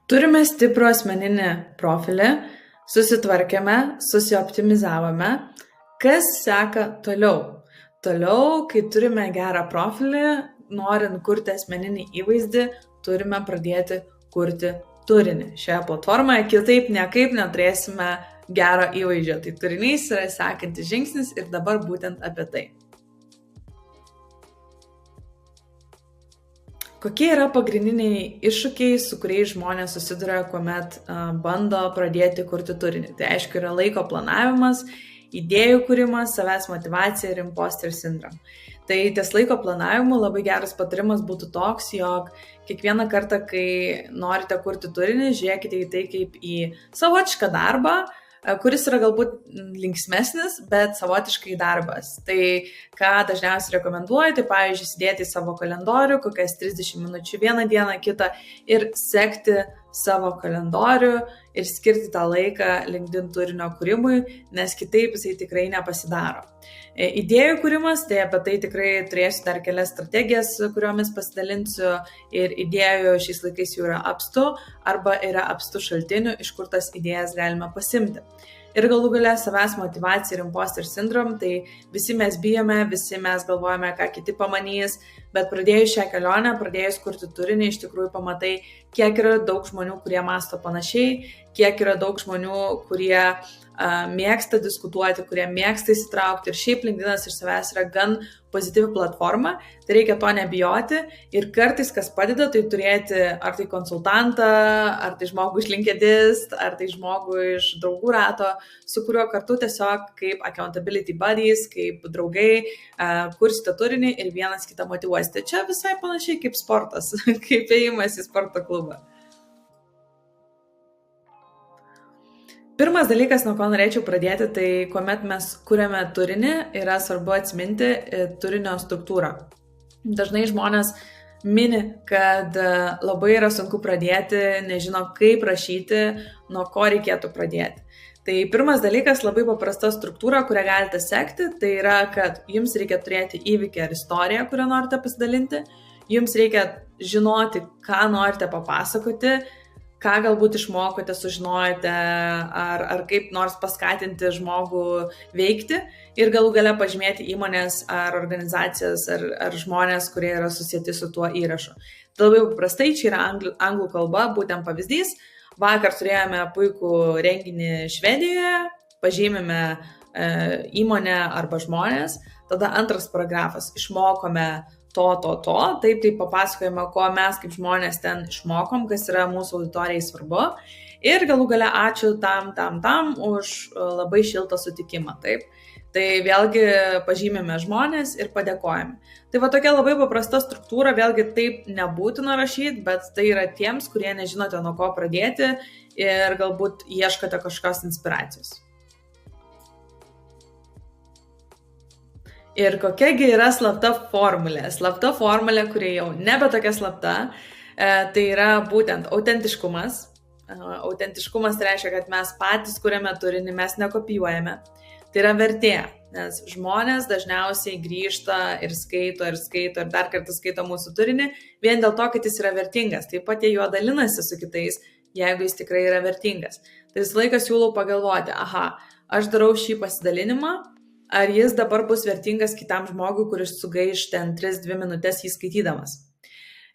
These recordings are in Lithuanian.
Turime stiprų asmeninį profilį, susitvarkėme, susioptimizavome. Kas seka toliau? Toliau, kai turime gerą profilį, norint kurti asmeninį įvaizdį, turime pradėti kurti turinį. Šioje platformoje kitaip niekaip neturėsime gero įvaizdžio. Tai turinys yra sekantis žingsnis ir dabar būtent apie tai. Kokie yra pagrindiniai iššūkiai, su kuriais žmonės susiduria, kuomet bando pradėti kurti turinį? Tai aišku yra laiko planavimas, idėjų kūrimas, savęs motyvacija ir imposter syndrome. Tai ties laiko planavimu labai geras patarimas būtų toks, jog kiekvieną kartą, kai norite kurti turinį, žiūrėkite į tai kaip į savotišką darbą, kuris yra galbūt linksmesnis, bet savotiškai darbas. Tai ką dažniausiai rekomenduoju, tai pavyzdžiui, sėdėti į savo kalendorių, kokias 30 minučių vieną dieną, kitą ir sekti savo kalendorių ir skirti tą laiką LinkedIn turinio kūrimui, nes kitaip jisai tikrai nepasidaro. Idėjų kūrimas, tai apie tai tikrai turėsiu dar kelias strategijas, kuriomis pasidalinsiu ir idėjų šiais laikais jau yra apstu arba yra apstu šaltinių, iš kur tas idėjas galime pasimti. Ir galų gale savęs motyvacija ir imposter syndrome, tai visi mes bijome, visi mes galvojame, ką kiti pamanys, bet pradėjus šią kelionę, pradėjus kurti turinį, iš tikrųjų pamatai, kiek yra daug žmonių, kurie mąsto panašiai, kiek yra daug žmonių, kurie mėgsta diskutuoti, kurie mėgsta įsitraukti ir šiaip LinkedInas iš savęs yra gan pozityvi platforma, tai reikia to nebijoti ir kartais kas padeda, tai turėti ar tai konsultantą, ar tai žmogų iš LinkedIn, ar tai žmogų iš draugų rato, su kuriuo kartu tiesiog kaip accountability buddies, kaip draugai kursite turinį ir vienas kitą motyvuosite. Čia visai panašiai kaip sportas, kaip ėjimas į sporto klubą. Pirmas dalykas, nuo ko norėčiau pradėti, tai kuomet mes kuriame turinį, yra svarbu atsiminti turinio struktūrą. Dažnai žmonės mini, kad labai yra sunku pradėti, nežino kaip rašyti, nuo ko reikėtų pradėti. Tai pirmas dalykas, labai paprasta struktūra, kurią galite sekti, tai yra, kad jums reikia turėti įvykį ar istoriją, kurią norite pasidalinti, jums reikia žinoti, ką norite papasakoti, ką galbūt išmokote, sužinojote, ar kaip nors paskatinti žmogų veikti ir galų gale pažymėti įmonės ar organizacijas ar žmonės, kurie yra susijęti su tuo įrašu. Tai labai paprastai, čia yra anglų kalba, būtent pavyzdys. Vakar turėjome puikų renginį Švedijoje, pažymime įmonę arba žmonės, tada antras paragrafas, išmokome taip papasakojame, ko mes kaip žmonės ten išmokom, kas yra mūsų auditorijai svarbu. Ir galų gale ačiū tam už labai šiltą sutikimą. Taip. Tai vėlgi pažymime žmonės ir padėkojame. Tai va tokia labai paprasta struktūra, vėlgi taip nebūtina rašyti, bet tai yra tiems, kurie nežinote nuo ko pradėti ir galbūt ieškote kažkokios inspiracijos. Ir kokiagi yra slapta formulė? Slapta formulė, kuri jau nebe tokia slapta, tai yra būtent autentiškumas. Autentiškumas reiškia, kad mes patys kuriame turinį, mes nekopijuojame. Tai yra vertė, nes žmonės dažniausiai grįžta ir skaito ir dar kartą skaito mūsų turinį vien dėl to, kad jis yra vertingas. Taip pat jie juo dalinasi su kitais, jeigu jis tikrai yra vertingas. Tai visą laiką siūlau pagalvoti, aš darau šį pasidalinimą, ar jis dabar bus vertingas kitam žmogui, kuris sugaiš ten 3-2 minutės jį skaitydamas.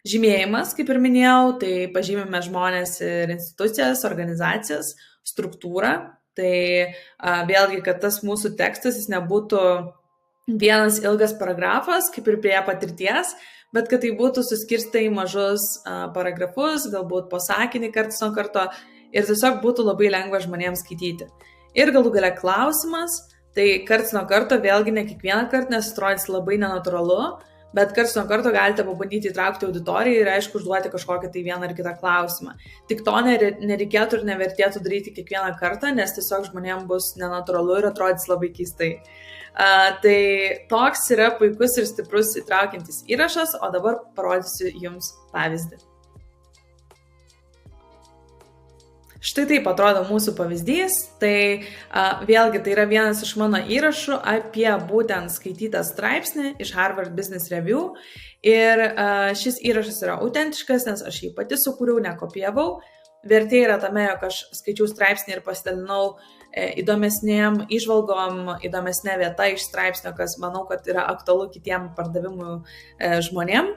Žymėjimas, kaip ir minėjau, tai pažymime žmonės ir institucijas, organizacijas, struktūrą. Tai vėlgi, kad tas mūsų tekstas jis nebūtų vienas ilgas paragrafas, kaip ir prie patirties, bet kad tai būtų suskirsta į mažus paragrafus, galbūt po sakinį karts nuo karto ir tiesiog būtų labai lengva žmonėms skaityti. Ir galų gale klausimas. Tai karts nuo karto, vėlgi ne kiekvieną kartą, nes atrodys labai nenatūralu, bet karts nuo karto galite pabandyti įtraukti auditoriją ir aišku užduoti kažkokį tai vieną ar kitą klausimą. Tik to nereikėtų ir nevertėtų daryti kiekvieną kartą, nes tiesiog žmonėms bus nenatūralu ir atrodys labai keistai. Tai toks yra puikus ir stiprus įtraukiantis įrašas, o dabar parodysiu jums pavyzdį. Štai taip atrodo mūsų pavyzdys, tai vėlgi tai yra vienas iš mano įrašų apie būtent skaitytą straipsnį iš Harvard Business Review ir šis įrašas yra autentiškas, nes aš jį pati sukūriau, nekopijavau vertė yra tame, jog aš skaičiau straipsnį ir pasidalinau įdomesnėm įžvalgom, įdomesnė vieta iš straipsnio, kas manau, kad yra aktualu kitiem pardavimų žmonėm.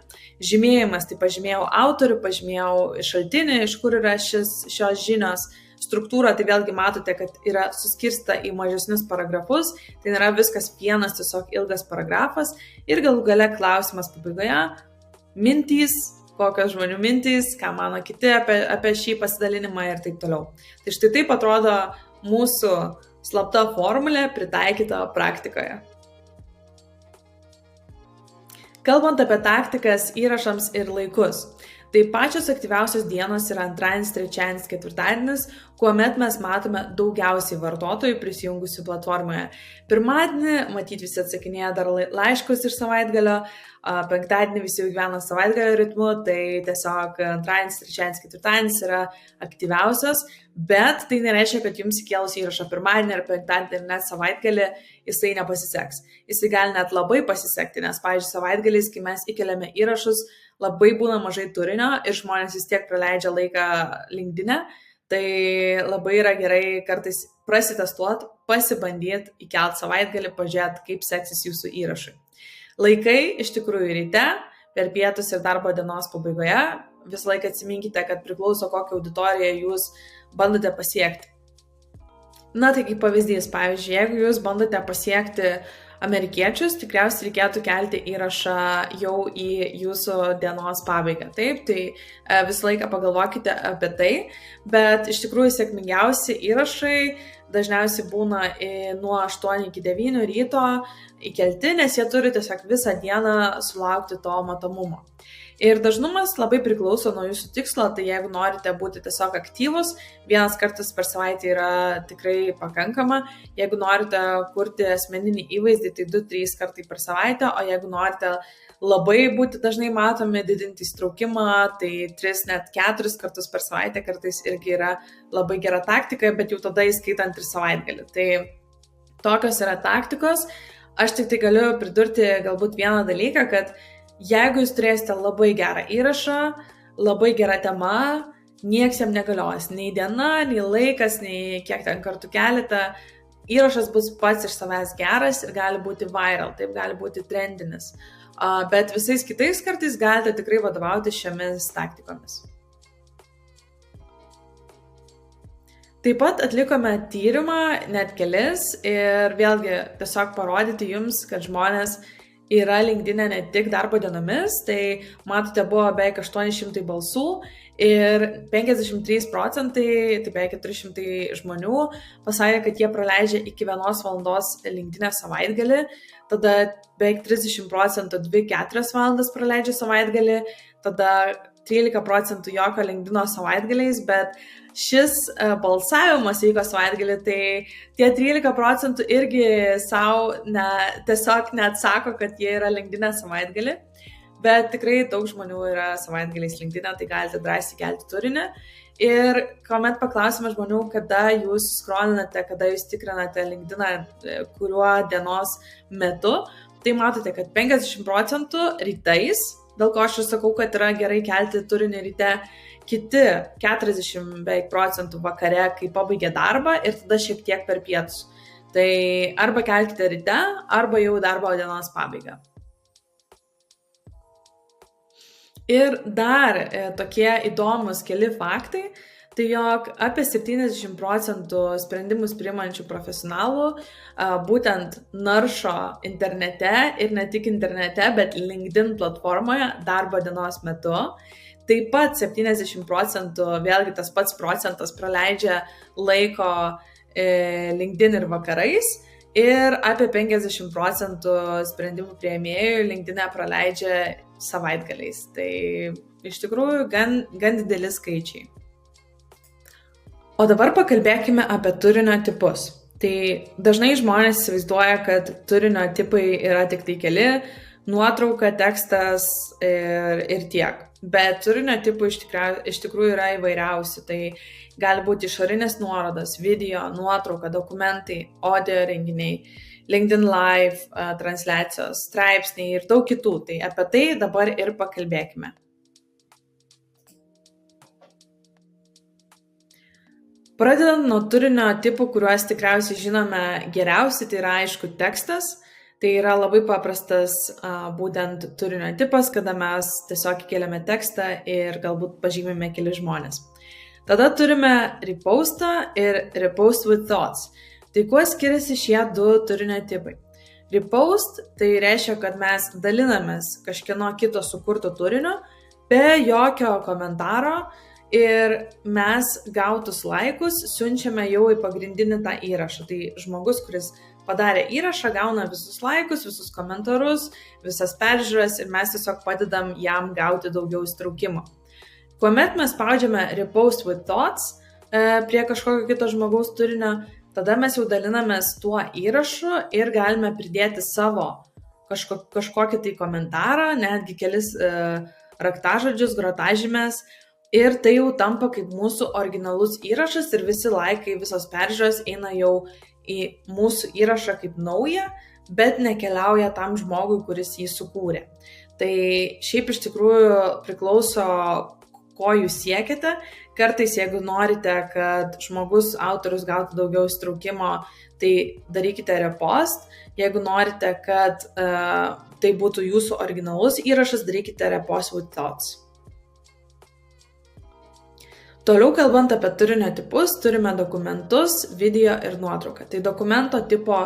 Žymėjimas, tai pažymėjau autorių, pažymėjau šaltinį, iš kur yra šios žinios. Struktūra, tai vėlgi matote, kad yra suskirsta į mažesnius paragrafus, tai nėra viskas vienas tiesiog ilgas paragrafas ir galų gale klausimas pabaigoje, mintys, kokios žmonių mintys, ką mano kiti apie šį pasidalinimą ir taip toliau. Tai štai taip atrodo mūsų slapta formulė pritaikyta praktikoje. Kalbant apie taktikas, įrašams ir laikus, tai pačios aktyviausios dienos yra antradienis, trečiadienis, ketvirtadienis, kuomet mes matome daugiausiai vartotojų prisijungusių platformoje. Pirmadienį, matyt, visi atsakinėja dar laiškus iš savaitgalio, penktadienį visi jau gyvena savaitgalio ritmu, tai tiesiog antradienis, trečiadienis, ketvirtadienis yra aktyviausios, bet tai nereiškia, kad jums įkėlus įrašą pirmadienį ar penktadienį ir net savaitgalį jisai nepasiseks. Jisai gali net labai pasisekti, nes, pavyzdžiui, savaitgaliais, kai mes įkeliame įrašus, labai būna mažai turinio ir žmonės vis tiek praleidžia laiką LinkedIn'e, tai labai yra gerai kartais prasitestuoti, pasibandyti, įkelt savaitgalį, pažiūrėti, kaip seksis jūsų įrašai. Laikai iš tikrųjų ryte, per pietus ir darbo dienos pabaigoje, visą laiką atsiminkite, kad priklauso kokią auditoriją jūs bandote pasiekti. Na, tai kaip pavyzdys, pavyzdžiui, jeigu jūs bandote pasiekti amerikiečius, tikriausiai reikėtų kelti įrašą jau į jūsų dienos pabaigą. Taip, tai visą laiką pagalvokite apie tai, bet iš tikrųjų sėkmingiausi įrašai dažniausiai būna nuo 8 iki 9 ryto įkelti, nes jie turi tiesiog visą dieną sulaukti to matomumo. Ir dažnumas labai priklauso nuo jūsų tikslo, tai jeigu norite būti tiesiog aktyvus, vienas kartas per savaitę yra tikrai pakankama, jeigu norite kurti asmeninį įvaizdį, tai 2-3 kartai per savaitę, o jeigu norite labai būti dažnai matomi, didinti įstraukimą, tai 3 net 4 kartus per savaitę kartais irgi yra labai gera taktika, bet jau tada įskaitant ir savaitgalį. Tai tokios yra taktikos. Aš tik tai galiu pridurti galbūt vieną dalyką, kad jeigu jūs turėsite labai gerą įrašą, labai gera tema, nieks jam negalios, nei diena, nei laikas, nei kiek ten kartų keletą, įrašas bus pats iš savęs geras ir gali būti viral, taip gali būti trendinis. Bet visais kitais kartais galite tikrai vadovauti šiomis taktikomis. Taip pat atlikome tyrimą, net kelis, ir vėlgi tiesiog parodyti jums, kad žmonės yra LinkedIn'e ne tik darbo dienomis, tai matote, buvo beveik 800 balsų ir 53%, tai beveik 400 žmonių pasakė, kad jie praleidžia iki 1 valandos LinkedIn'e savaitgalį, tada beveik 30% 2-4 valandas praleidžia savaitgalį, tada 13% jokio LinkedIn'o savaitgaliais, bet šis balsavimas vyko savaitgalį, tai tie 13% irgi savo tiesiog neatsako, kad jie yra LinkedIn'e savaitgalį, bet tikrai daug žmonių yra savaitgaliais LinkedIn'e, tai galite drąsiai kelti turinį. Ir kuomet paklausime žmonių, kada jūs scrollinate, kada jūs tikrinate LinkedIn'ą, kuriuo dienos metu, tai matote, kad 50% rytais, dėl ko aš ir sakau, kad yra gerai kelti turinį ryte, kiti 40% vakare, kai pabaigia darbą ir tada šiek tiek per pietus. Tai arba kelkite ryte, arba jau darbo dienos pabaigą. Ir dar tokie įdomus keli faktai, tai jog apie 70% sprendimus priimančių profesionalų būtent naršo internete ir ne tik internete, bet LinkedIn platformoje darbo dienos metu. Taip pat 70%, vėlgi tas pats procentas, praleidžia laiko LinkedIn ir vakarais ir apie 50% sprendimų priėmėjų LinkedIn'e praleidžia savaitgaliais. Tai iš tikrųjų gan dideli skaičiai. O dabar pakalbėkime apie turinio tipus. Tai dažnai žmonės įsivaizduoja, kad turinio tipai yra tik tai keli, nuotrauka, tekstas ir tiek. Bet turinio tipų iš tikrųjų yra įvairiausi. Tai gali būti išorinės nuorodos, video, nuotrauka, dokumentai, audio renginiai, LinkedIn Live, transliacijos, straipsniai ir daug kitų. Tai apie tai dabar ir pakalbėkime. Pradedant nuo turinio tipų, kuriuos tikriausiai žinome geriausiai, tai yra aišku tekstas. Tai yra labai paprastas būtent turinio tipas, kada mes tiesiog keliame tekstą ir galbūt pažymime keli žmonės. Tada turime repostą ir repost with thoughts. Tai kuo skiriasi šie du turinio tipai? Repost tai reiškia, kad mes dalinamės kažkieno kito sukurto turinio be jokio komentaro ir mes gautus laikus siunčiame jau į pagrindinį tą įrašą. Tai žmogus, kuris padarė įrašą, gauna visus laikus, visus komentarus, visas peržiūras ir mes tiesiog padedam jam gauti daugiau įstraukimo. Kuomet mes spaudžiame repost with thoughts prie kažkokio kito žmogaus turinio, tada mes jau dalinamės tuo įrašu ir galime pridėti savo kažkokį tai komentarą, netgi kelis raktažodžius, grotažymės. Ir tai jau tampa kaip mūsų originalus įrašas ir visi laikai, visos peržiūros eina jau į mūsų įrašą kaip naują, bet nekeliauja tam žmogui, kuris jį sukūrė. Tai šiaip iš tikrųjų priklauso, ko jūs siekiate. Kartais, jeigu norite, kad žmogus, autorius gautų daugiau įstraukimo, tai darykite repost. Jeigu norite, kad tai būtų jūsų originalus įrašas, darykite repost with thoughts. Toliau kalbant apie turinio tipus, turime dokumentus, video ir nuotrauką. Tai dokumento tipo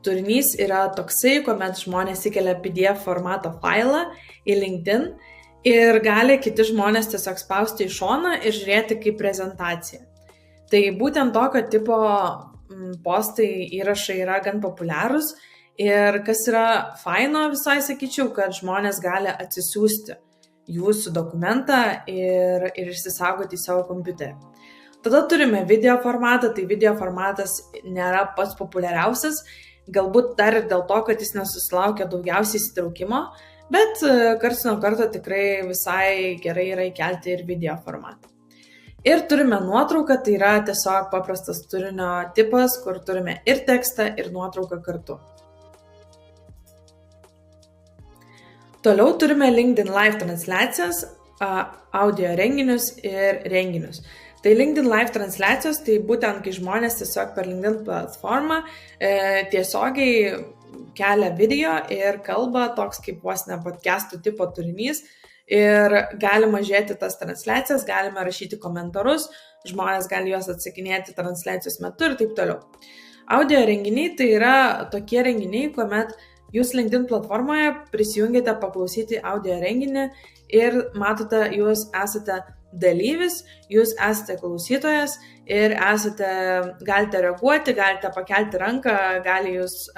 turinys yra toksai, kuomet žmonės įkelia PDF formato failą į LinkedIn ir gali kiti žmonės tiesiog spausti į šoną ir žiūrėti kaip prezentaciją. Tai būtent tokio tipo postai, įrašai yra gan populiarūs ir kas yra faino visai sakyčiau, kad žmonės gali atsisiųsti jūsų dokumentą ir išsisaugoti į savo kompiuterį. Tada turime video formatą, tai video formatas nėra pats populiariausias, galbūt dar ir dėl to, kad jis nesusilaukia daugiausiai įsitraukimo, bet karts nuo karto tikrai visai gerai yra įkelti ir video formatą. Ir turime nuotrauką, tai yra tiesiog paprastas turinio tipas, kur turime ir tekstą, ir nuotrauką kartu. Toliau turime LinkedIn Live transliacijas, audio renginius ir renginius. Tai LinkedIn Live transliacijos, tai būtent kai žmonės tiesiog per LinkedIn platformą tiesiogiai kelia video ir kalba, toks kaip vos ne podcastų tipo turinys. Ir galima žiūrėti tas transliacijas, galime rašyti komentarus, žmonės gali juos atsakinėti transliacijos metu ir taip toliau. Audio renginiai tai yra tokie renginiai, kuomet jūs LinkedIn platformoje prisijungite paklausyti audio renginį ir matote, jūs esate dalyvis, jūs esate klausytojas ir galite reaguoti, galite pakelti ranką, gali jūs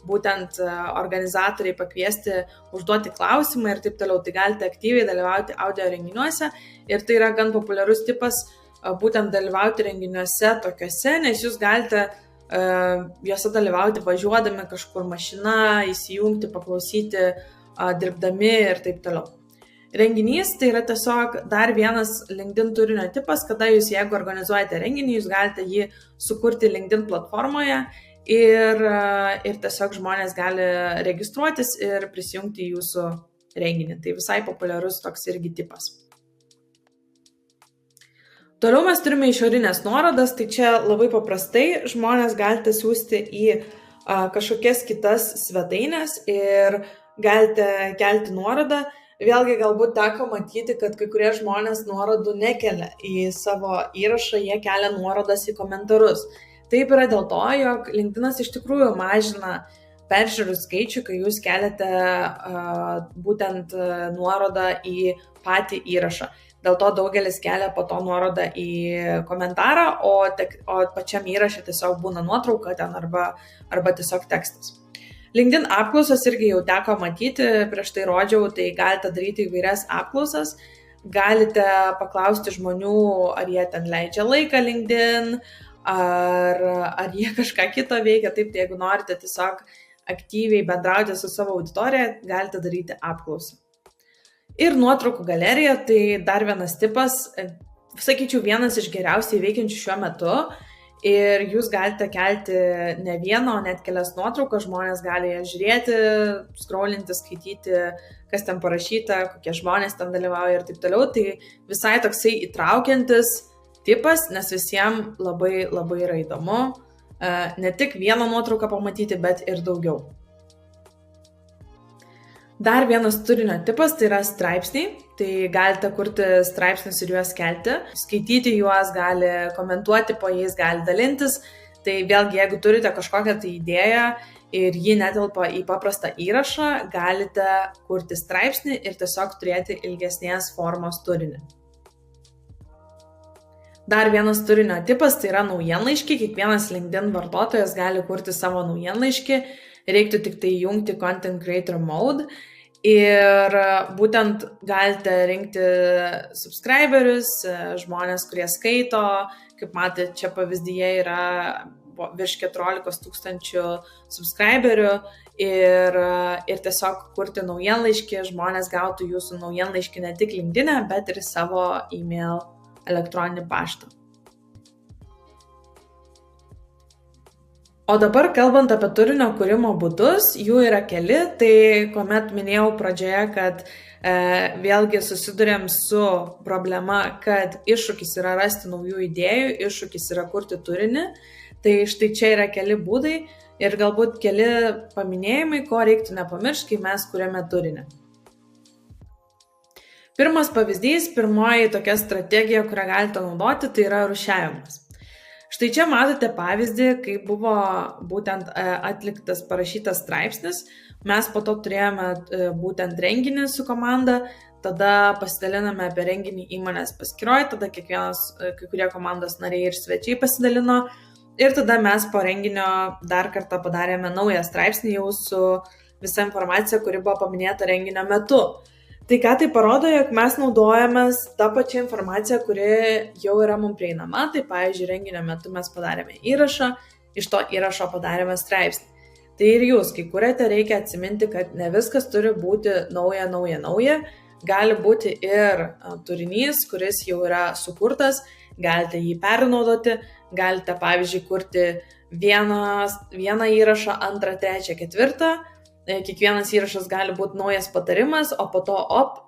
būtent organizatoriai pakviesti, užduoti klausimą ir taip toliau. Tai galite aktyviai dalyvauti audio renginiuose ir tai yra gan populiarus tipas būtent dalyvauti renginiuose tokiuose, nes jūs galite juose dalyvauti važiuodami kažkur mašina, įsijungti, paklausyti, dirbdami ir taip toliau. Renginys tai yra tiesiog dar vienas LinkedIn turinio tipas, kada jūs, jeigu organizuojate renginį, jūs galite jį sukurti LinkedIn platformoje ir tiesiog žmonės gali registruotis ir prisijungti į jūsų renginį. Tai visai populiarus toks irgi tipas. Toliau mes turime išorinės nuorodas, tai čia labai paprastai žmonės galite siūsti į kažkokias kitas svetainės ir galite kelti nuorodą. Vėlgi galbūt teko matyti, kad kai kurie žmonės nuorodų nekelia į savo įrašą, jie kelia nuorodas į komentarus. Taip yra dėl to, jog LinkedInas iš tikrųjų mažina peržiūrų skaičių, kai jūs keliate būtent nuorodą į patį įrašą. Dėl to daugelis kelia po to nuorodą į komentarą, o pačiam įraše tiesiog būna nuotrauka ten arba tiesiog tekstas. LinkedIn apklausos irgi jau teko matyti, prieš tai rodžiau, tai galite daryti įvairias apklausas, galite paklausti žmonių, ar jie ten leidžia laiką LinkedIn, ar jie kažką kito veikia, taip, tai jeigu norite tiesiog aktyviai bendrauti su savo auditorija, galite daryti apklausą. Ir nuotraukų galerija, tai dar vienas tipas, sakyčiau, vienas iš geriausiai veikiančių šiuo metu. Ir jūs galite kelti ne vieną, o net kelias nuotraukas, žmonės gali jas žiūrėti, scrollinti, skaityti, kas ten parašyta, kokie žmonės ten dalyvauja ir taip toliau. Tai visai toksai įtraukiantis tipas, nes visiems labai labai yra įdomu ne tik vieną nuotrauką pamatyti, bet ir daugiau. Dar vienas turinio tipas tai yra straipsniai, tai galite kurti straipsnius ir juos kelti, skaityti juos, gali komentuoti po jais, gali dalintis, tai vėlgi jeigu turite kažkokią tai idėją ir ji netelpa į paprastą įrašą, galite kurti straipsnį ir tiesiog turėti ilgesnės formos turinį. Dar vienas turinio tipas tai yra naujienlaiškiai, kiekvienas LinkedIn vartotojas gali kurti savo naujienlaiškį, reiktų tik tai įjungti Content Creator Mode ir būtent galite rinkti subscriberius, žmonės, kurie skaito, kaip matėte, čia pavyzdyje yra virš 14,000 subscriberių ir tiesiog kurti naujienlaiškį, žmonės gautų jūsų naujienlaiškį ne tik LinkedIn, bet ir savo e-mail elektroninį paštą. O dabar kalbant apie turinio kūrimo būdus, jų yra keli, tai kuomet minėjau pradžioje, kad vėlgi susidurėm su problema, kad iššūkis yra rasti naujų idėjų, iššūkis yra kurti turinį, tai štai čia yra keli būdai ir galbūt keli paminėjimai, ko reiktų nepamiršti, kai mes kuriame turinį. Pirmas pavyzdys, pirmoji tokia strategija, kurią galite naudoti, tai yra rūšiavimas. Štai čia matote pavyzdį, kai buvo būtent atliktas parašytas straipsnis, mes po to turėjome būtent renginį su komanda, tada pasidaliname apie renginį įmonės paskyroj, tada kai kurie komandos nariai ir svečiai pasidalino ir tada mes po renginio dar kartą padarėme naują straipsnį jau su visa informacija, kuri buvo paminėta renginio metu. Tai ką tai parodo, jog mes naudojamės tą pačią informaciją, kuri jau yra mums prieinama. Tai pavyzdžiui, renginio metu mes padarėme įrašą, iš to įrašo padarėme straipsnį. Tai ir jūs, kai kuriate, reikia atsiminti, kad ne viskas turi būti nauja. Gali būti ir turinys, kuris jau yra sukurtas, galite jį pernaudoti, galite pavyzdžiui kurti vieną įrašą, antrą, trečią, ketvirtą. Kiekvienas įrašas gali būti naujas patarimas, o po to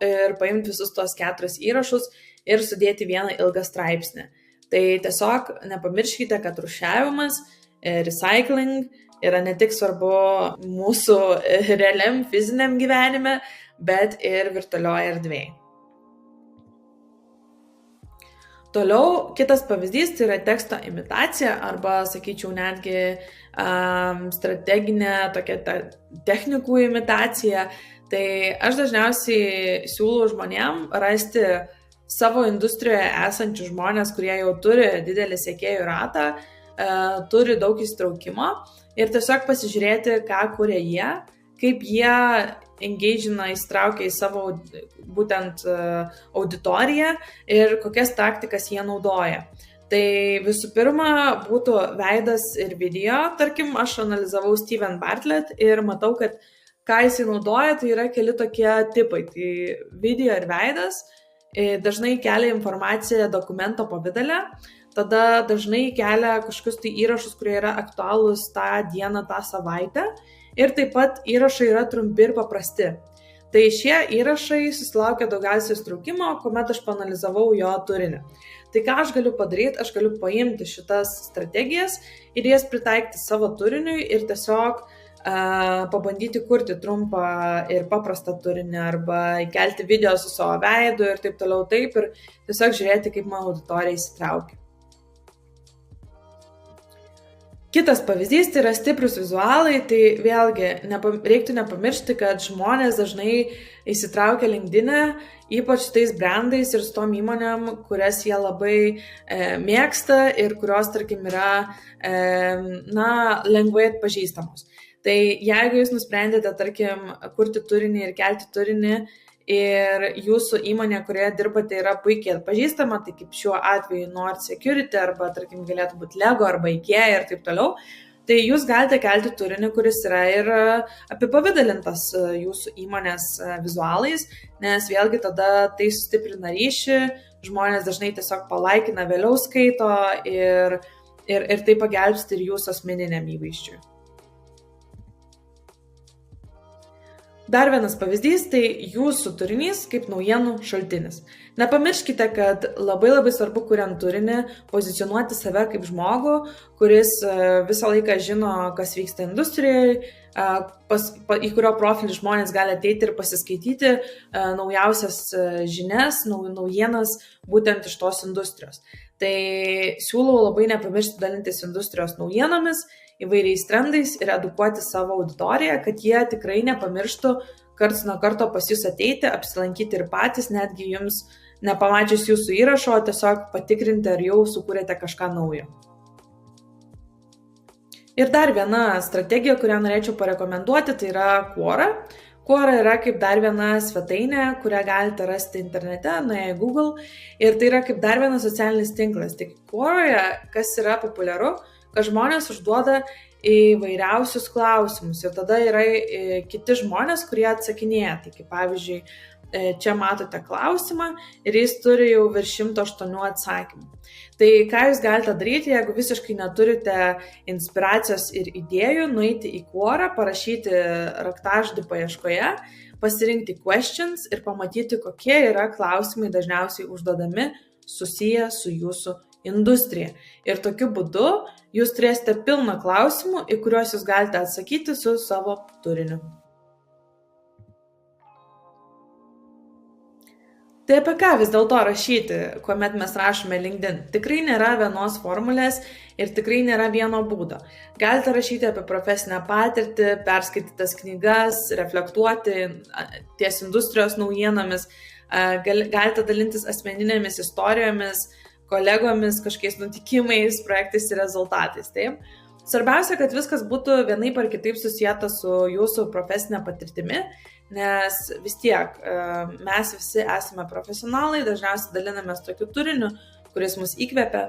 ir paimti visus tos 4 įrašus ir sudėti vieną ilgą straipsnį. Tai tiesiog nepamirškite, kad rūšiavimas, recycling yra ne tik svarbu mūsų realiam fiziniam gyvenime, bet ir virtualioje erdvėje. Toliau kitas pavyzdys tai yra teksto imitacija arba, sakyčiau, netgi strateginė tokia technikų imitacija. Tai aš dažniausiai siūlau žmonėm rasti savo industrijoje esančių žmonės, kurie jau turi didelį sekėjų ratą, turi daug įsitraukimo ir tiesiog pasižiūrėti, ką kuria jie, kaip jie engagina, įsitraukia į savo būtent auditoriją ir kokias taktikas jie naudoja. Tai visų pirma būtų veidas ir video. Tarkim, aš analizavau Steven Bartlett ir matau, kad ką jisai naudoja, tai yra keli tokie tipai. Tai video ir veidas dažnai kelia informaciją dokumento pavidale, tada dažnai kelia kažkokius tai įrašus, kurie yra aktualūs tą dieną, tą savaitę. Ir taip pat įrašai yra trumpi ir paprasti. Tai šie įrašai susilaukia daugiausiai įsitraukimo, kuomet aš paanalizavau jo turinį. Tai ką aš galiu padaryti? Aš galiu paimti šitas strategijas ir jas pritaikyti savo turiniui ir tiesiog pabandyti kurti trumpą ir paprastą turinį arba įkelti video su savo veidu ir taip toliau taip ir tiesiog žiūrėti, kaip mano auditorija įsitraukia. Kitas pavyzdys tai yra stiprus vizualai, tai vėlgi reiktų nepamiršti, kad žmonės dažnai įsitraukia LinkedIn, ypač tais brandais ir su tom įmonėm, kurias jie labai mėgsta ir kurios, tarkim, yra lengvai atpažįstamos. Tai jeigu jūs nusprendėte, tarkim, kurti turinį ir kelti turinį, ir jūsų įmonė, kurioje dirbate, yra puikiai atpažįstama, tai kaip šiuo atveju Nord Security arba, tarkim, galėtų būti Lego arba IKEA ir taip toliau, tai jūs galite kelti turinį, kuris yra ir apipavidalintas jūsų įmonės vizualais, nes vėlgi tada tai sustiprina ryšį, žmonės dažnai tiesiog palaikina, vėliau skaito ir tai pagelbsti ir jūsų asmeniniam įvaizdžiui. Dar vienas pavyzdys, tai jūsų turinys kaip naujienų šaltinis. Nepamirškite, kad labai svarbu, kuriant turinį, pozicionuoti save kaip žmogų, kuris visą laiką žino, kas vyksta industrijoje, į kurio profilį žmonės gali ateiti ir pasiskaityti naujausias žinias, naujienas būtent iš tos industrijos. Tai siūlau labai nepamiršti dalintis industrijos naujienomis, įvairiais trendais ir edukuoti savo auditoriją, kad jie tikrai nepamirštų karts nuo karto pas jūs ateiti, apsilankyti ir patys, netgi jums nepamačius jūsų įrašo, tiesiog patikrinti, ar jau sukūrėte kažką naujo. Ir dar viena strategija, kurią norėčiau parekomenduoti, tai yra Quora. Quora yra kaip dar viena svetainė, kurią galite rasti internete, nuėję į Google. Ir tai yra kaip dar vienas socialinis tinklas. Tik Quoroje, kas yra populiaru, kad žmonės užduoda įvairiausius klausimus ir tada yra kiti žmonės, kurie atsakinėja. Tai kaip pavyzdžiui, čia matote klausimą ir jis turi jau virš 108 atsakymų. Tai ką jūs galite daryti, jeigu visiškai neturite inspiracijos ir idėjų, nueiti į Quora, parašyti raktažodį paieškoje, pasirinkti questions ir pamatyti, kokie yra klausimai dažniausiai užduodami susiję su jūsų industrija. Ir tokiu būdu jūs turėsite pilną klausimų, į kuriuos jūs galite atsakyti su savo turiniu. Tai apie ką vis dėlto rašyti, kuomet mes rašome LinkedIn? Tikrai nėra vienos formulės ir tikrai nėra vieno būdo. Galite rašyti apie profesinę patirtį, perskaitytas knygas, reflektuoti ties industrijos naujienomis, galite dalintis asmeninėmis istorijomis, kolegomis, kažkokiais nutikimais, projektais ir rezultatais. Taip? Svarbiausia, kad viskas būtų vienaip ar kitaip susijęta su jūsų profesinė patirtimi, nes vis tiek mes visi esame profesionalai, dažniausiai dalinamės tokiu turiniu, kuris mus įkvepia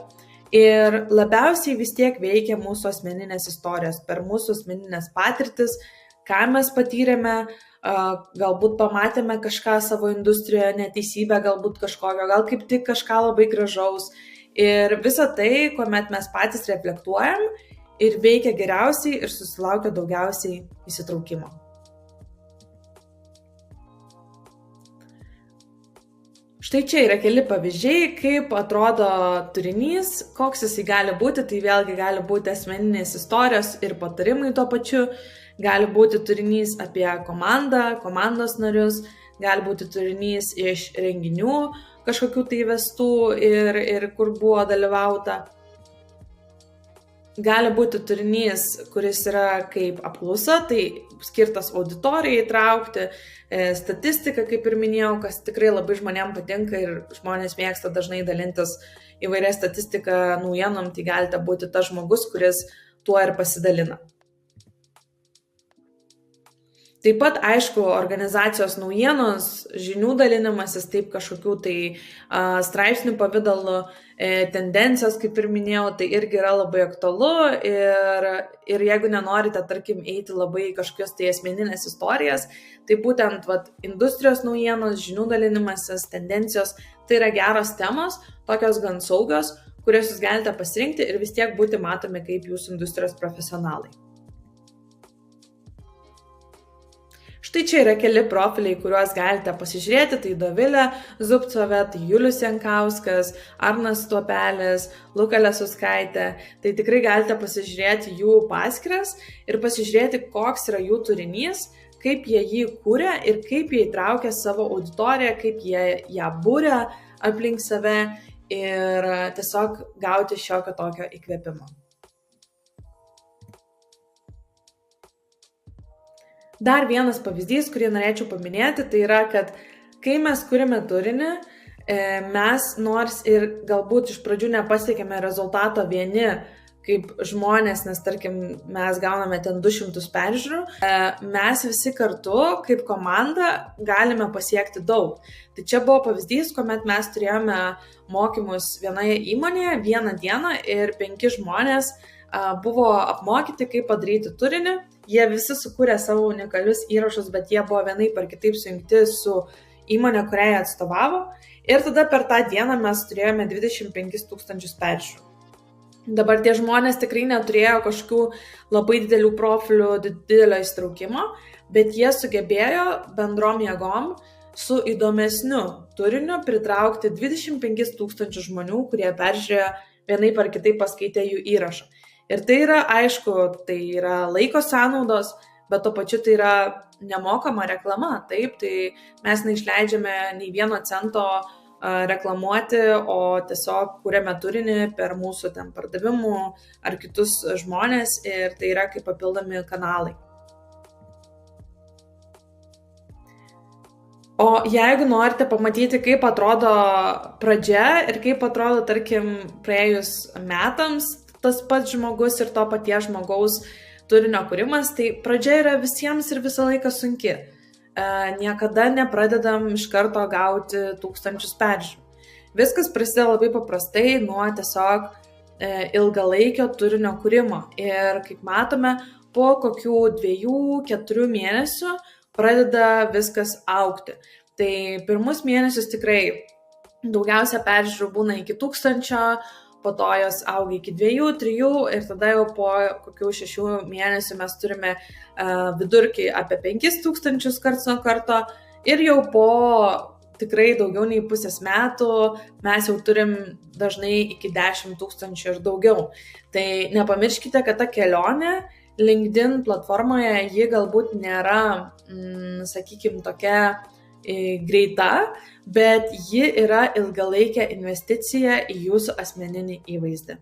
ir labiausiai vis tiek veikia mūsų asmeninės istorijos, per mūsų asmeninės patirtis, ką mes patyrėme, galbūt pamatėme kažką savo industrijoje, neteisybę, galbūt kažkokio, gal kaip tik kažką labai gražaus. Ir visa tai, kuomet mes patys reflektuojam ir veikia geriausiai ir susilaukia daugiausiai įsitraukimo. Štai čia yra keli pavyzdžiai, kaip atrodo turinys, koks jisai gali būti, tai vėlgi gali būti asmeninės istorijos ir patarimai tuo pačiu, gali būti turinys apie komandą, komandos narius, gali būti turinys iš renginių, kažkokių tai vestų ir kur buvo dalyvauta. Gali būti turinys, kuris yra kaip apklausa, tai skirtas auditorijai įtraukti, statistika, kaip ir minėjau, kas tikrai labai žmonėms patinka ir žmonės mėgsta dažnai dalintis įvairią statistiką naujienom, tai galite būti tas žmogus, kuris tuo ir pasidalina. Taip pat, aišku, organizacijos naujienos, žinių dalinimasis, taip kažkokių tai straipsnių pavidalu, tendencijos, kaip ir minėjau, tai irgi yra labai aktualu ir jeigu nenorite, tarkim, eiti labai kažkokios tai asmeninės istorijas, tai būtent industrijos naujienos, žinių dalinimasis, tendencijos, tai yra geros temos, tokios gan saugios, kurias jūs galite pasirinkti ir vis tiek būti matomi kaip jūsų industrijos profesionalai. Štai čia yra keli profiliai, kuriuos galite pasižiūrėti, tai Dovilė Zubcovė, tai Julius Jankauskas, Arnas Tuopelis, Luka Lesuskaitė, tai tikrai galite pasižiūrėti jų paskyras ir pasižiūrėti, koks yra jų turinys, kaip jie jį kūrė ir kaip jie įtraukia savo auditoriją, kaip jie ją būrė aplink save ir tiesiog gauti šiokio tokio įkvėpimo. Dar vienas pavyzdys, kurį norėčiau paminėti, tai yra, kad kai mes kuriame turinį, mes nors ir galbūt iš pradžių nepasiekėme rezultato vieni kaip žmonės, nes tarkim mes gauname ten 200 peržiūrų, mes visi kartu kaip komanda galime pasiekti daug. Tai čia buvo pavyzdys, kuomet mes turėjome mokymus vienoje įmonėje vieną dieną ir 5 žmonės buvo apmokyti, kaip padaryti turinį. Jie visi sukūrė savo unikalius įrašus, bet jie buvo vienaip ar kitaip sujungti su įmonė, kurią jie atstovavo. Ir tada per tą dieną mes turėjome 25 000 peržiūrų. Dabar tie žmonės tikrai neturėjo kažkokių labai didelių profilių, didelio įstraukimo, bet jie sugebėjo bendrom jėgom su įdomesniu turiniu pritraukti 25 000 žmonių, kurie peržiūrėjo vienaip ar kitaip paskaitę jų įrašą. Ir tai yra, aišku, tai yra laiko sąnaudos, bet to pačiu tai yra nemokama reklama, taip, tai mes neišleidžiame nei vieno cento reklamuoti, o tiesiog kūrėme turinį per mūsų ten pardavimų ar kitus žmonės ir tai yra kaip papildomi kanalai. O jeigu norite pamatyti, kaip atrodo pradžia ir kaip atrodo, tarkim, praėjus metams tas pats žmogus ir to paties žmogaus turinio kūrimas, tai pradžia yra visiems ir visą laiką sunki. Niekada nepradedam iš karto gauti 1000 peržiūrų. Viskas prasideda labai paprastai nuo tiesiog ilgalaikio turinio kūrimo. Ir kaip matome, po kokių 2-4 mėnesių pradeda viskas augti. Tai pirmus mėnesius tikrai daugiausia peržiūrų būna iki 1000, po to jos auga iki 2-3 ir tada jau po kokių 6 mėnesių mes turime vidurkį apie 5000 karts nuo karto ir jau po tikrai daugiau nei pusės metų mes jau turim dažnai iki 10 000 ir daugiau. Tai nepamirškite, kad ta kelionė LinkedIn platformoje ji galbūt nėra, sakykime, tokia greita, bet ji yra ilgalaikė investicija į jūsų asmeninį įvaizdį.